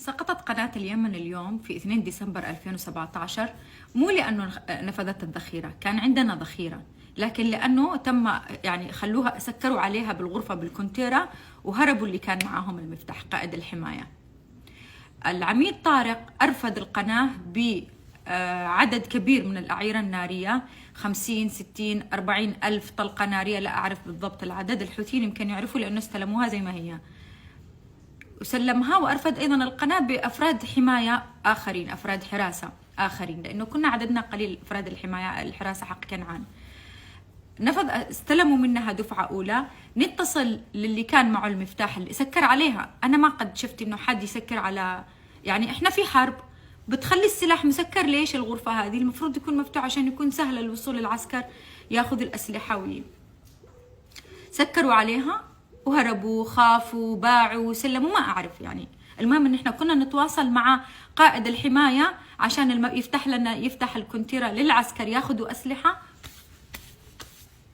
سقطت قناة اليمن اليوم في 2 ديسمبر 2017 مو لأنه نفذت الذخيرة، كان عندنا ذخيرة، لكن لأنه تم خلوها سكروا عليها بالغرفة بالكونتيرة وهربوا اللي كان معاهم المفتاح قائد الحماية. العميد طارق أرفد القناة بعدد كبير من الأعيرة النارية، 50 60 40 ألف طلقة نارية، لا أعرف بالضبط العدد، الحوثيين يمكن يعرفوا لأنه استلموها زي ما هي، وسلمها. وأرفد أيضا القناة بأفراد حماية آخرين، أفراد حراسة آخرين، لأنه كنا عددنا قليل أفراد الحراسة حق كنعان. استلموا منها دفعة أولى. نتصل للي كان معه المفتاح اللي سكر عليها. أنا ما قد شفت إنه حد يسكر على، إحنا في حرب بتخلي السلاح مسكر. ليش الغرفة هذه المفروض يكون مفتوح عشان يكون سهل الوصول للعسكر ياخذ الأسلحة سكروا عليها وهربوا، خافوا، باعوا، سلموا، ما أعرف المهم إن إحنا كنا نتواصل مع قائد الحماية عشان يفتح الكونتيرة للعسكر ياخذوا أسلحة.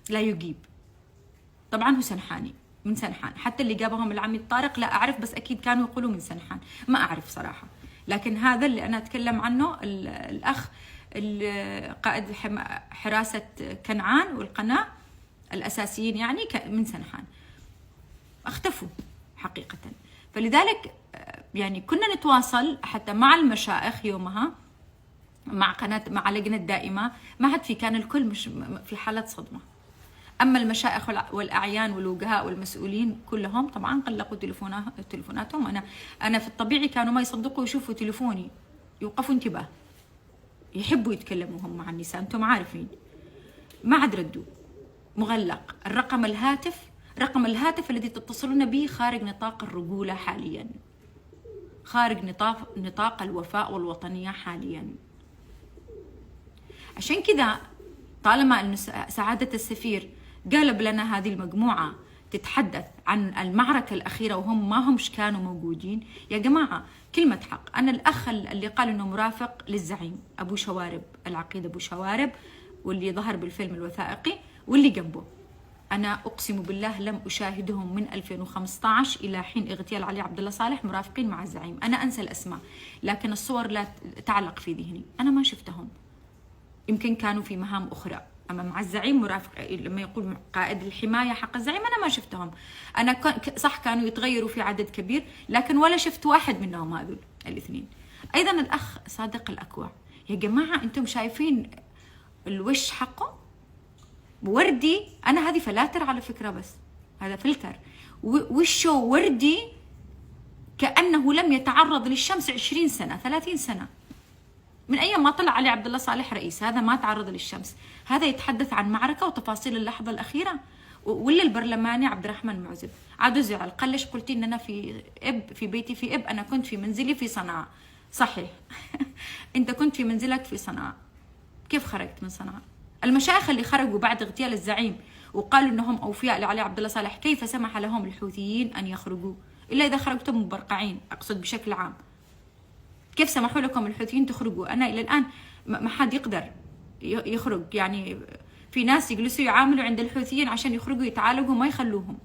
لا يجيب. طبعا هو سنحاني، من سنحان. حتى اللي جابهم العميد طارق لا أعرف، بس أكيد كانوا يقولوا من سنحان، ما أعرف صراحة. لكن هذا اللي أنا أتكلم عنه الأخ قائد حراسة كنعان والقناة الأساسيين من سنحان اختفوا حقيقة. فلذلك كنا نتواصل حتى مع المشائخ يومها، مع لجنة دائمة، ما حد كان الكل مش في حالة صدمة. أما المشائخ والأعيان والوجهاء والمسؤولين كلهم طبعا قلقوا تليفوناتهم. أنا في الطبيعي كانوا ما يصدقوا يشوفوا تليفوني، يوقفوا انتباه، يحبوا يتكلموا هم مع النساء، أنتم عارفين. ما عاد ردوا، مغلق رقم الهاتف الذي تتصلون به خارج نطاق الرجولة حاليا، خارج نطاق الوفاء والوطنية حاليا. عشان كذا طالما أن سعادة السفير قالب لنا هذه المجموعة تتحدث عن المعركة الأخيرة وهم ما همش كانوا موجودين، يا جماعة كلمة حق. أنا الأخ اللي قال إنه مرافق للزعيم أبو شوارب، العقيد أبو شوارب، واللي ظهر بالفيلم الوثائقي واللي جنبه، أنا أقسم بالله لم أشاهدهم من 2015 إلى حين اغتيال علي عبد الله صالح مرافقين مع الزعيم. أنا أنسى الأسماء لكن الصور لا تعلق في ذهني، أنا ما شفتهم. يمكن كانوا في مهام أخرى، أما مع الزعيم مرافق لما يقول قائد الحماية حق الزعيم أنا ما شفتهم. أنا صح كانوا يتغيروا في عدد كبير، لكن ولا شفت واحد منهم هذول الاثنين. أيضا الأخ صادق الأكوع، يا جماعة أنتم شايفين الوش حقه وردي؟ أنا هذه فلاتر على فكرة، بس هذا فلتر، وشه وردي كأنه لم يتعرض للشمس 20 سنة 30 سنة. من أيام ما طلع علي عبد الله صالح رئيس هذا ما تعرض للشمس. هذا يتحدث عن معركة وتفاصيل اللحظة الأخيرة. ولا البرلماني عبد الرحمن معزب عادوا زعل، قال ليش قلتي إن أنا في بيتي في إب؟ أنا كنت في منزلي في صنعاء. صحيح أنت كنت في منزلك في صنعاء، كيف خرجت من صنعاء؟ المشايخ اللي خرجوا بعد اغتيال الزعيم وقالوا إنهم أوفياء لعلي عبد الله صالح، كيف سمح لهم الحوثيين أن يخرجوا؟ إلا إذا خرجتم مبرقعين، أقصد بشكل عام. كيف سمحوا لكم الحوثيين تخرجوا؟ أنا إلى الآن ما حد يقدر يخرج. في ناس يجلسوا يعاملوا عند الحوثيين عشان يخرجوا يتعالجوا ما يخلوهم.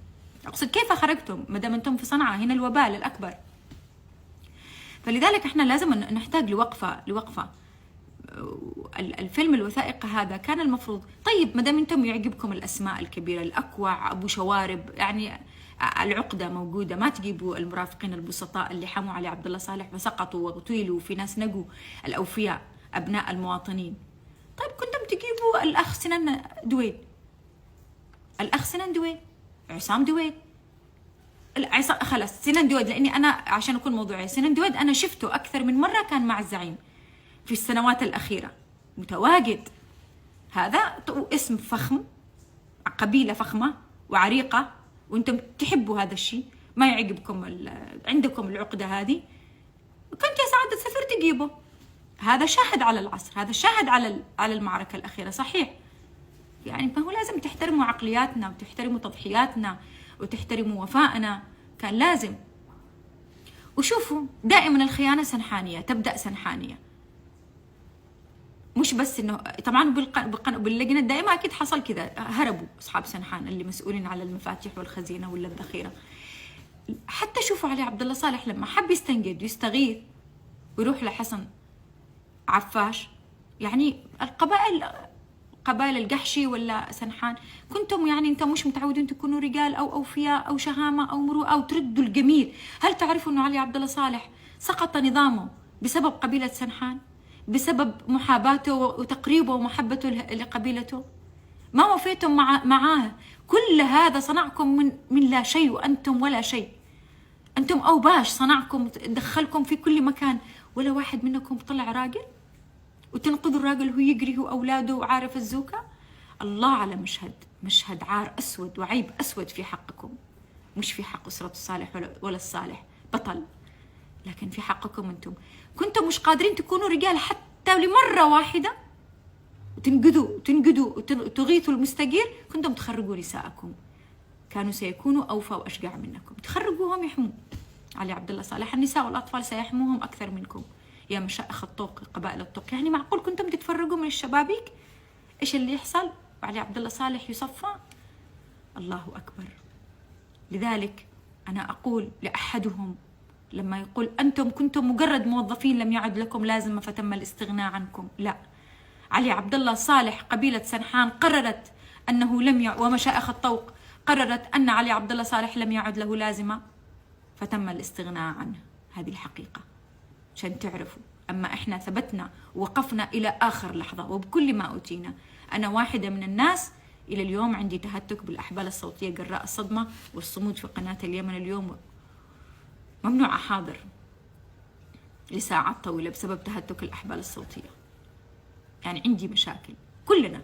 أقصد كيف خرجتم ما دام أنتم في صنعاء؟ هنا الوبال الأكبر. فلذلك إحنا لازم نحتاج لوقفة. الفيلم الوثائقي هذا كان المفروض، طيب ما دام أنتم يعجبكم الأسماء الكبيرة، الأكوع، أبو شوارب، العقدة موجودة، ما تجيبوا المرافقين البسطاء اللي حموا علي عبد الله صالح وسقطوا واغتيلوا، وفي ناس نجوا الأوفياء أبناء المواطنين. طيب كنتم تجيبوا الأخ سنان دويد، عصام دويد، خلاص سنان دويد، لأني أنا عشان أكون موضوعي سنان دويد أنا شفته أكثر من مرة، كان مع الزعيم في السنوات الأخيرة متواجد. هذا اسم فخم، قبيلة فخمة وعريقة، وانتم تحبوا هذا الشيء، ما يعجبكم عندكم العقدة هذه، كنت يا سعادة السفير تجيبه. هذا شاهد على العصر، هذا شاهد على المعركة الأخيرة. صحيح ما هو لازم تحترموا عقلياتنا وتحترموا تضحياتنا وتحترموا وفائنا، كان لازم. وشوفوا دائما الخيانة سنحانية، تبدأ سنحانية، مش بس انه طبعا باللجنه الدائمه اكيد حصل كذا، هربوا اصحاب سنحان اللي مسؤولين على المفاتيح والخزينه ولا الذخيره. حتى شوفوا علي عبد الله صالح لما حب يستنقذ ويستغيث ويروح لحسن عفاش، يعني قبائل القحشي ولا سنحان، كنتم يعني انتم مش متعودين تكونوا رجال او اوفياء او شهامه او مروءه او تردوا الجميل. هل تعرفوا انه علي عبد الله صالح سقط نظامه بسبب قبيله سنحان، بسبب محاباته وتقريبه ومحبته لقبيلته؟ ما وفيتم معاه. كل هذا صنعكم من لا شيء وانتم ولا شيء. انتم اوباش، صنعكم دخلكم في كل مكان، ولا واحد منكم طلع راجل وتنقذوا الراجل وهو يجري هو اولاده وعارف الزوكا. الله على مشهد عار اسود وعيب اسود في حقكم، مش في حق اسره الصالح ولا الصالح بطل، لكن في حقكم انتم. كنتم مش قادرين تكونوا رجال حتى لمره واحده وتنقذوا وتغيثوا المستقير، كنتم تخرجوا نساءكم، كانوا سيكونوا اوفى واشجع منكم، تخرجوهم يحموا علي عبد الله صالح. النساء والاطفال سيحموهم اكثر منكم يا مشائخ الطوق، قبائل الطوق. يعني معقول كنتم تتفرجوا من الشبابيك ايش اللي يحصل وعلي عبد الله صالح يصفى؟ الله اكبر. لذلك انا اقول لاحدهم لما يقول انتم كنتم مجرد موظفين لم يعد لكم لازمه فتم الاستغناء عنكم، لا، علي عبد الله صالح قبيله سنحان قررت انه ومشائخ الطوق قررت ان علي عبد الله صالح لم يعد له لازمه فتم الاستغناء عنه. هذه الحقيقه عشان تعرفوا. أما إحنا ثبتنا ووقفنا إلى آخر لحظة وبكل ما أوتينا. أنا واحدة من الناس إلى اليوم عندي تهتك بالأحبال الصوتية جراء الصدمة والصمود في قناة اليمن اليوم، ممنوع أحاضر لساعات طويلة بسبب تهتك الأحبال الصوتية. يعني عندي مشاكل، كلنا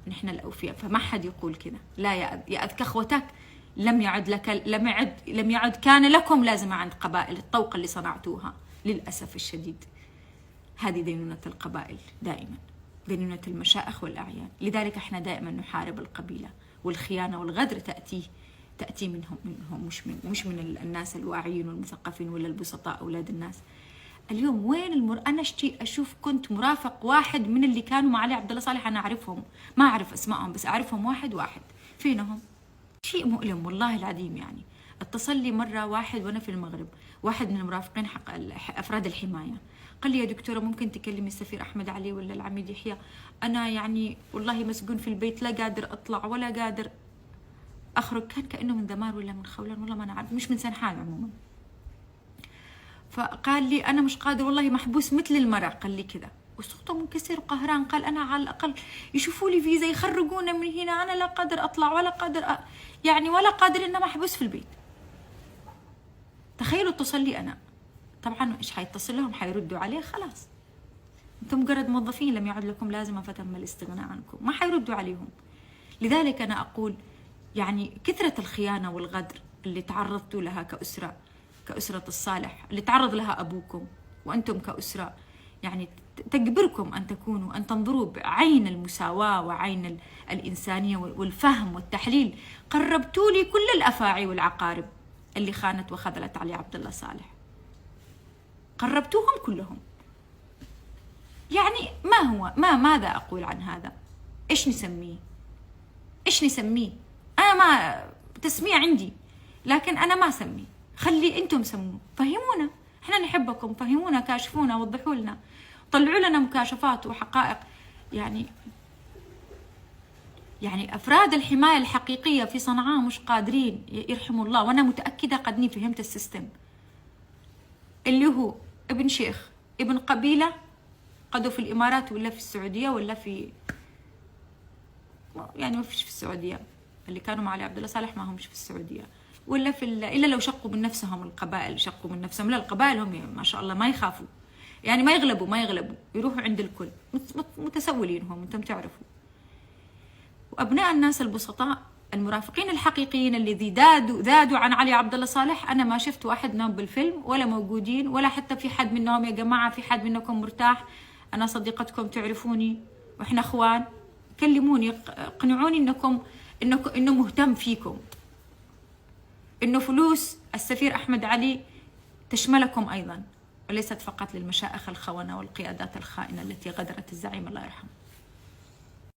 نحن الأوفياء، فما حد يقول كذا. لا يا أذ كخوتك لم يعد كان لكم لازمة عند قبائل الطوق اللي صنعتوها. للأسف الشديد هذه دينونة القبائل، دائما دينونة المشائخ والأعيان. لذلك احنا دائما نحارب القبيلة، والخيانة والغدر تأتي منهم مش من الناس الواعيين والمثقفين ولا البسطاء أولاد الناس. اليوم وين أنا أشوف كنت مرافق واحد من اللي كانوا مع علي عبد الله صالح، أنا أعرفهم، ما أعرف أسمائهم بس أعرفهم واحد فينهم. شيء مؤلم والله العظيم. يعني اتصل لي مرة واحد وأنا في المغرب، واحد من المرافقين حق أفراد الحماية، قال لي يا دكتورة ممكن تكلمي السفير أحمد علي ولا العميد يحيى، أنا يعني والله مسجون في البيت، لا قادر أطلع ولا قادر أخرج. كان كأنه من دمار ولا من خولان، والله ما أنا عارف، مش من سنحان عموما. فقال لي أنا مش قادر والله، محبوس مثل المرأة، قال لي كذا وصوته منكسر وقهران. قال أنا على الأقل يشوفوا لي فيزا يخرجونا من هنا، أنا لا قادر أطلع ولا قادر يعني ولا قادر إنه محبوس في البيت. تخيلوا اتصل لي أنا، طبعا إيش حيتصل لهم؟ حيردوا عليه خلاص أنتم مجرد موظفين لم يعد لكم لازمة فتم الاستغناء عنكم، ما حيردوا عليهم. لذلك أنا أقول يعني كثرة الخيانة والغدر اللي تعرضتوا لها كأسرة الصالح، اللي تعرض لها أبوكم وأنتم كأسرة، يعني تجبركم أن تنظروا بعين المساواة وعين الإنسانية والفهم والتحليل. قربتوا لي كل الأفاعي والعقارب اللي خانت وخذلت علي عبد الله صالح، قربتوهم كلهم. يعني ماذا أقول عن هذا؟ إيش نسميه؟ أنا ما تسمية عندي، لكن أنا ما أسميه، خلي أنتم سموه، فهمونا، إحنا نحبكم، فهمونا، كاشفونا، وضحوا لنا، طلعوا لنا مكاشفات وحقائق. يعني أفراد الحماية الحقيقية في صنعاء مش قادرين، يرحموا الله. وأنا متأكدة قدني فهمت السيستم اللي هو ابن شيخ ابن قبيلة قدوا في الإمارات ولا في السعودية ولا في، يعني ما فيش في السعودية، اللي كانوا مع علي عبد الله صالح ما همش في السعودية ولا في إلا لو شقوا من نفسهم. القبائل شقوا من نفسهم، لا القبائل هم ما شاء الله ما يخافوا، يعني ما يغلبوا يروحوا عند الكل، متسولين هم، انتم تعرفوا. وابناء الناس البسطاء المرافقين الحقيقيين الذي ذادوا عن علي عبد الله صالح، انا ما شفت واحد منهم بالفيلم ولا موجودين، ولا حتى في حد منهم يا جماعه في حد منكم مرتاح، انا صديقتكم تعرفوني واحنا اخوان، كلموني اقنعوني انه مهتم فيكم، انه فلوس السفير احمد علي تشملكم ايضا، وليست فقط للمشائخ الخونة والقيادات الخائنة التي غدرت الزعيم الله يرحمه.